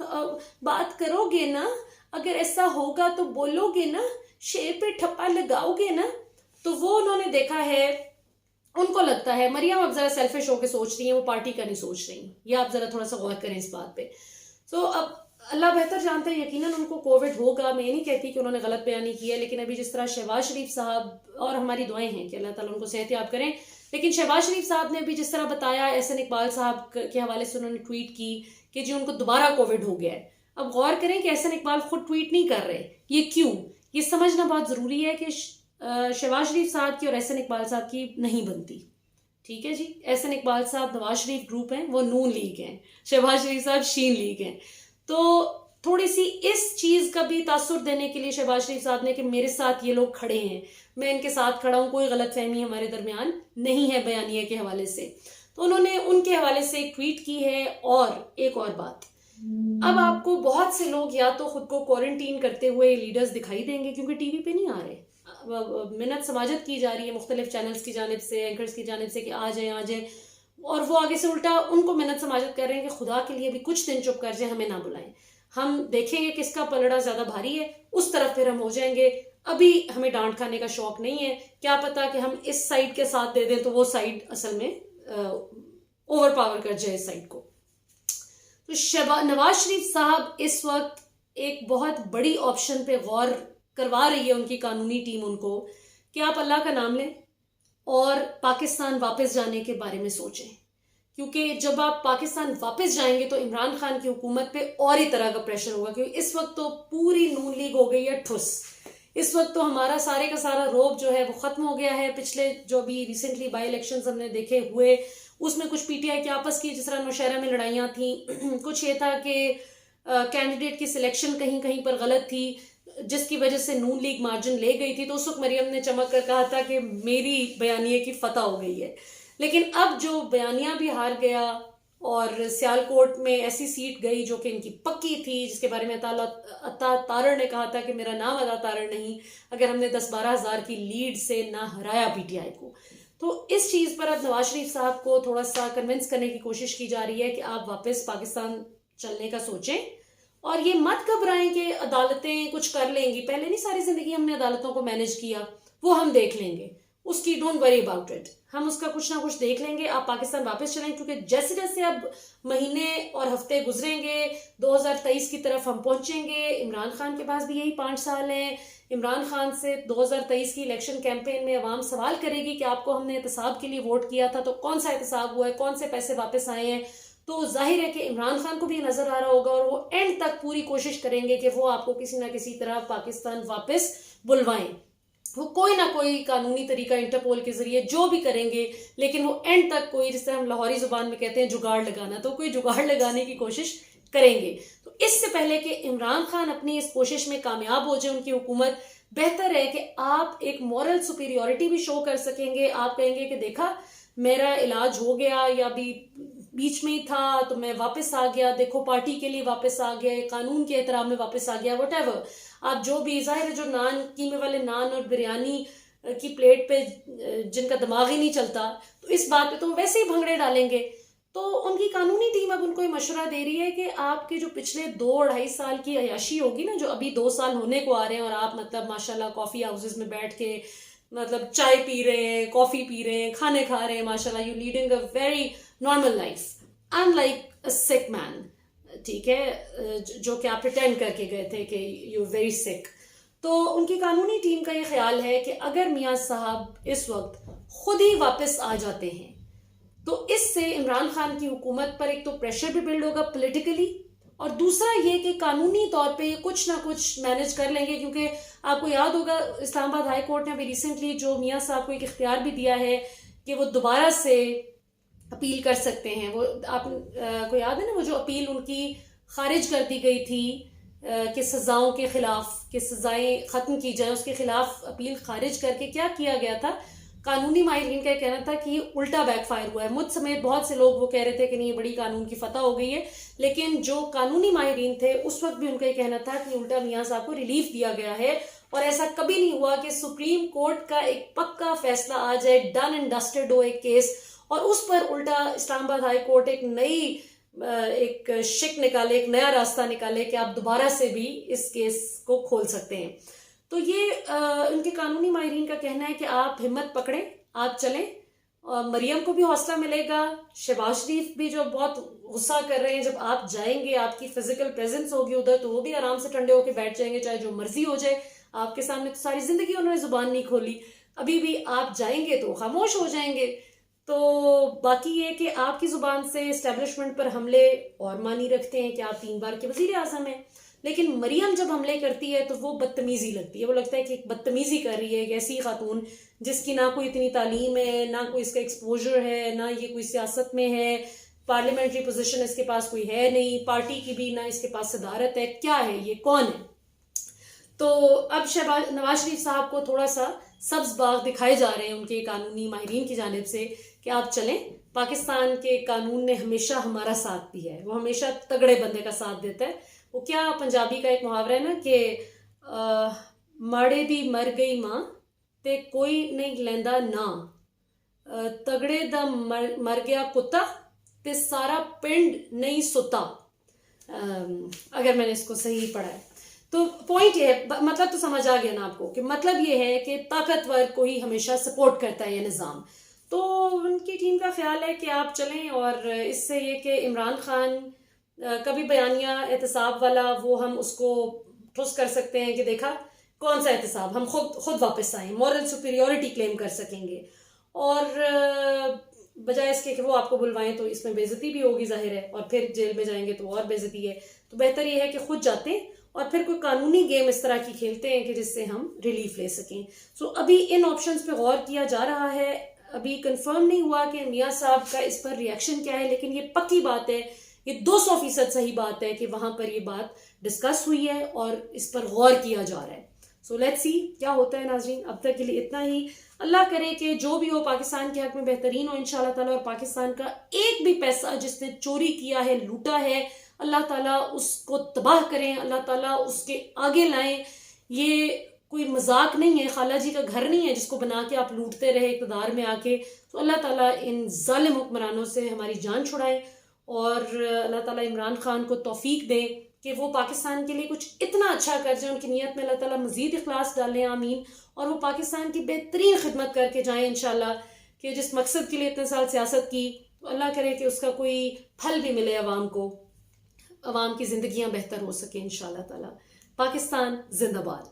بات کرو گے نا, اگر ایسا ہوگا تو بولو گے نا, شیر پہ ٹھپا لگاؤ گے نا. تو وہ انہوں نے دیکھا ہے, ان کو لگتا ہے مریم اب ذرا سیلفش ہو کے سوچ رہی ہیں, وہ پارٹی کا نہیں سوچ رہی ہیں. یہ آپ ذرا تھوڑا سا غور کریں اس بات پہ. سو اب اللہ بہتر جانتے ہیں, یقیناً ان کو کووڈ ہوگا. میں یہ نہیں کہتی کہ انہوں نے غلط بیانی کی ہے, لیکن ابھی جس طرح شہباز شریف صاحب, اور ہماری دعائیں ہیں کہ اللہ تعالیٰ ان کو صحت یاب کریں, لیکن شہباز شریف صاحب نے بھی جس طرح بتایا, احسن اقبال صاحب کے حوالے سے انہوں نے ٹویٹ کی کہ جی ان کو دوبارہ کووڈ ہو گیا ہے. اب غور کریں کہ احسن اقبال خود ٹویٹ نہیں کر رہے, یہ کیوں؟ یہ سمجھنا بہت ضروری ہے کہ شہباز شریف صاحب کی اور احسن اقبال صاحب کی نہیں بنتی. ٹھیک ہے جی, احسن اقبال صاحب نواز شریف گروپ ہیں, وہ نون لیگ ہیں, شہباز شریف صاحب شین لیگ ہیں. تو تھوڑی سی اس چیز کا بھی تاثر دینے کے لیے شہباز شریف صاحب نے کہ میرے ساتھ یہ لوگ کھڑے ہیں, میں ان کے ساتھ کھڑا ہوں, کوئی غلط فہمی ہمارے درمیان نہیں ہے بیانیے کے حوالے سے. تو انہوں نے ان کے حوالے سے ایک ٹویٹ کی ہے. اور ایک اور بات, اب آپ کو بہت سے لوگ یا تو خود کو کوارنٹین کرتے ہوئے لیڈرز دکھائی دیں گے, کیونکہ ٹی وی پہ نہیں آ رہے, منت سماجت کی جا رہی ہے مختلف چینلز کی جانب سے, اینکرز کی جانب سے کہ آ جائیں, اور وہ آگے سے الٹا ان کو منت سماجت کر رہے ہیں کہ خدا کے لیے بھی کچھ دن چپ کر جائیں, ہمیں نہ بلائیں, ہم دیکھیں گے کس کا پلڑا زیادہ بھاری ہے, اس طرف پھر ہم ہو جائیں گے. ابھی ہمیں ڈانٹ کھانے کا شوق نہیں ہے, کیا پتا کہ ہم اس سائڈ کے ساتھ دے دیں تو وہ سائڈ اصل میں اوور پاور کر جائے اس سائڈ کو. تو نواز شریف صاحب اس وقت ایک بہت بڑی آپشن پہ غور کروا رہی ہے ان کی قانونی ٹیم ان کو, کہ آپ اللہ کا نام لیں اور پاکستان واپس جانے کے بارے میں سوچیں. کیونکہ جب آپ پاکستان واپس جائیں گے تو عمران خان کی حکومت پہ اور ہی طرح کا پریشر ہوگا, کیونکہ اس وقت تو پوری نون لیگ ہو گئی ہے ٹھس. اس وقت تو ہمارا سارے کا سارا روب جو ہے وہ ختم ہو گیا ہے. پچھلے جو بھی ریسنٹلی بائی الیکشنز ہم نے دیکھے ہوئے, اس میں کچھ پی ٹی آئی کی آپس کی جس طرح نوشہرہ میں لڑائیاں تھیں, کچھ یہ تھا کہ کینڈیڈیٹ کی سلیکشن کہیں کہیں پر غلط تھی, جس کی وجہ سے نون لیگ مارجن لے گئی تھی. تو اس وقت مریم نے چمک کر کہا تھا کہ میری بیانیے کی فتح ہو گئی ہے. لیکن اب جو بیانیہ بھی ہار گیا, اور سیالکوٹ میں ایسی سیٹ گئی جو کہ ان کی پکی تھی, جس کے بارے میں عطا تارڑ نے کہا تھا کہ میرا نام عطا تارڑ نہیں, اگر ہم نے 10-12 ہزار کی لیڈ سے نہ ہرایا پی ٹی آئی کو. تو اس چیز پر اب نواز شریف صاحب کو تھوڑا سا کنونس کرنے کی کوشش کی جا رہی ہے کہ آپ واپس پاکستان چلنے کا سوچیں, اور یہ مت گھبرائیں کہ عدالتیں کچھ کر لیں گی. پہلے نہیں ساری زندگی ہم نے عدالتوں کو مینج کیا, وہ ہم دیکھ لیں گے, اس کی ڈونٹ وری اباؤٹ اٹ, ہم اس کا کچھ نہ کچھ دیکھ لیں گے. آپ پاکستان واپس چلیں, کیونکہ جیسے جیسے اب مہینے اور ہفتے گزریں گے 2023 کی طرف ہم پہنچیں گے. عمران خان کے پاس بھی یہی 5 سال ہیں. عمران خان سے 2023 کی الیکشن کیمپین میں عوام سوال کرے گی کہ آپ کو ہم نے احتساب کے لیے ووٹ کیا تھا, تو کون سا احتساب ہوا ہے, کون سے پیسے واپس آئے ہیں. تو ظاہر ہے کہ عمران خان کو بھی نظر آ رہا ہوگا, اور وہ اینڈ تک پوری کوشش کریں گے کہ وہ آپ کو کسی نہ کسی طرح پاکستان واپس بلوائیں. وہ کوئی نہ کوئی قانونی طریقہ انٹرپول کے ذریعے جو بھی کریں گے, لیکن وہ اینڈ تک کوئی, جس طرح ہم لاہوری زبان میں کہتے ہیں جگاڑ لگانا, تو کوئی جگاڑ لگانے کی کوشش کریں گے. تو اس سے پہلے کہ عمران خان اپنی اس کوشش میں کامیاب ہو جائے ان کی حکومت, بہتر ہے کہ آپ ایک مورل سپیریورٹی بھی شو کر سکیں گے. آپ کہیں گے کہ دیکھا میرا علاج ہو گیا, یا بھی بیچ میں ہی تھا تو میں واپس آ گیا, دیکھو پارٹی کے لیے واپس آ گیا, قانون کے احترام میں واپس آ گیا, وٹ ایور. آپ جو بھی, ظاہر ہے جو نان, قیمے والے نان اور بریانی کی پلیٹ پہ جن کا دماغ ہی نہیں چلتا, تو اس بات پہ تو ویسے ہی بھنگڑے ڈالیں گے. تو ان کی قانونی ٹیم اب ان کو یہ مشورہ دے رہی ہے کہ آپ کے جو پچھلے 2-2.5 سال کی عیاشی ہوگی نا, جو ابھی 2 سال ہونے کو آ رہے ہیں, اور آپ مطلب ماشاءاللہ کافی ہاؤسز میں بیٹھ کے مطلب چائے پی رہے ہیں, کافی پی رہے ہیں, کھانے کھا رہے ہیں, ماشاءاللہ you leading a very normal life in like a سک مین. ٹھیک ہے, جو کہ آپ پریٹینڈ کر کے گئے تھے کہ یو ویری سک. تو ان کی قانونی ٹیم کا یہ خیال ہے کہ اگر میاں صاحب اس وقت خود ہی واپس آ جاتے ہیں تو اس سے عمران خان کی حکومت پر ایک تو پریشر بھی بلڈ ہوگا پولیٹیکلی, اور دوسرا یہ کہ قانونی طور پہ کچھ نہ کچھ مینج کر لیں گے. کیونکہ آپ کو یاد ہوگا اسلام آباد ہائی کورٹ نے ابھی ریسنٹلی جو میاں صاحب کو ایک اختیار بھی دیا ہے کہ وہ دوبارہ سے اپیل کر سکتے ہیں. وہ آپ کو یاد ہے نا, وہ جو اپیل ان کی خارج کر دی گئی تھی کہ سزاؤں کے خلاف, کہ سزائیں ختم کی جائیں, اس کے خلاف اپیل خارج کر کے کیا کیا گیا تھا, قانونی ماہرین کا کہنا تھا کہ یہ الٹا بیک فائر ہوا ہے. مجھ سمیت بہت سے لوگ وہ کہہ رہے تھے کہ نہیں یہ بڑی قانون کی فتح ہو گئی ہے, لیکن جو قانونی ماہرین تھے اس وقت بھی ان کا یہ کہنا تھا کہ الٹا میاں صاحب کو ریلیف دیا گیا ہے. اور ایسا کبھی نہیں ہوا کہ سپریم کورٹ کا ایک پکا فیصلہ آ جائے, ڈن اینڈ ڈسٹڈ ہو ایک کیس, اور اس پر الٹا اسلام آباد ہائی کورٹ ایک نئی ایک شک نکالے, ایک نیا راستہ نکالے کہ آپ دوبارہ سے بھی اس کیس کو کھول سکتے ہیں. تو یہ ان کے قانونی ماہرین کا کہنا ہے کہ آپ ہمت پکڑیں, آپ چلیں. مریم کو بھی حوصلہ ملے گا, شہباز شریف بھی جو بہت غصہ کر رہے ہیں, جب آپ جائیں گے آپ کی فزیکل پریزنس ہوگی ادھر تو وہ بھی آرام سے ٹھنڈے ہو کے بیٹھ جائیں گے, چاہے جو مرضی ہو جائے. آپ کے سامنے تو ساری زندگی انہوں نے زبان نہیں کھولی, ابھی بھی آپ جائیں گے تو خاموش ہو جائیں گے. تو باقی یہ کہ آپ کی زبان سے اسٹیبلشمنٹ پر حملے اور مانی رکھتے ہیں کہ آپ 3 بار کے وزیر اعظم ہیں, لیکن مریم جب حملے کرتی ہے تو وہ بدتمیزی لگتی ہے. وہ لگتا ہے کہ ایک بدتمیزی کر رہی ہے ایک ایسی خاتون جس کی نہ کوئی اتنی تعلیم ہے, نہ کوئی اس کا ایکسپوجر ہے, نہ یہ کوئی سیاست میں ہے, پارلیمنٹری پوزیشن اس کے پاس کوئی ہے نہیں, پارٹی کی بھی نہ اس کے پاس صدارت ہے. کیا ہے یہ, کون ہے؟ تو اب نواز شریف صاحب کو تھوڑا سا سبز باغ دکھائے جا رہے ہیں ان کے قانونی ماہرین کی جانب سے کہ آپ چلیں, پاکستان کے قانون نے ہمیشہ ہمارا ساتھ دیا ہے, وہ ہمیشہ تگڑے بندے کا ساتھ دیتا ہے. وہ کیا پنجابی کا ایک محاورہ ہے نا کہ ماڑے دی مر گئی ماں تے کوئی نہیں لیندا نا, تگڑے دا مر گیا کتا تے سارا پنڈ نہیں ستا, اگر میں نے اس کو صحیح پڑھا ہے. تو پوائنٹ یہ ہے, مطلب تو سمجھ آ گیا نا آپ کو, کہ مطلب یہ ہے کہ طاقتور کو ہی ہمیشہ سپورٹ کرتا ہے یہ نظام. تو ان کی ٹیم کا خیال ہے کہ آپ چلیں, اور اس سے یہ کہ عمران خان کا بھی بیانیہ احتساب والا وہ ہم اس کو ٹھوس کر سکتے ہیں کہ دیکھا کون سا احتساب, ہم خود واپس آئیں, مورل سپیریورٹی کلیم کر سکیں گے. اور بجائے اس کے کہ وہ آپ کو بلوائیں تو اس میں بے عزتی بھی ہوگی ظاہر ہے, اور پھر جیل میں جائیں گے تو اور بے عزتی ہے. تو بہتر یہ ہے کہ خود جاتے ہیں اور پھر کوئی قانونی گیم اس طرح کی کھیلتے ہیں کہ جس سے ہم ریلیف لے سکیں. سو ابھی ان آپشنز پہ غور کیا جا رہا ہے. ابھی کنفرم نہیں ہوا کہ میاں صاحب کا اس پر ریاکشن کیا ہے, لیکن یہ پکی بات ہے, یہ 200% صحیح بات ہے کہ وہاں پر یہ بات ڈسکس ہوئی ہے اور اس پر غور کیا جا رہا ہے. سو لیٹس سی کیا ہوتا ہے ناظرین. اب تک کے لیے اتنا ہی. اللہ کرے کہ جو بھی ہو پاکستان کے حق میں بہترین ہو انشاءاللہ تعالیٰ, اور پاکستان کا ایک بھی پیسہ جس نے چوری کیا ہے, لوٹا ہے, اللہ تعالیٰ اس کو تباہ کریں, اللہ تعالیٰ اس کے آگے لائیں. یہ کوئی مذاق نہیں ہے, خالہ جی کا گھر نہیں ہے جس کو بنا کے آپ لوٹتے رہے اقتدار میں آ کے. تو اللہ تعالیٰ ان ظالم حکمرانوں سے ہماری جان چھڑائیں, اور اللہ تعالیٰ عمران خان کو توفیق دیں کہ وہ پاکستان کے لیے کچھ اتنا اچھا کر جائیں, ان کی نیت میں اللہ تعالیٰ مزید اخلاص ڈالیں, آمین. اور وہ پاکستان کی بہترین خدمت کر کے جائیں انشاءاللہ, کہ جس مقصد کے لیے اتنے سال سیاست کی, تو اللہ کرے کہ اس کا کوئی پھل بھی ملے عوام کو, عوام کی زندگیاں بہتر ہو سکیں انشاءاللہ تعالیٰ. پاکستان زندہ باد.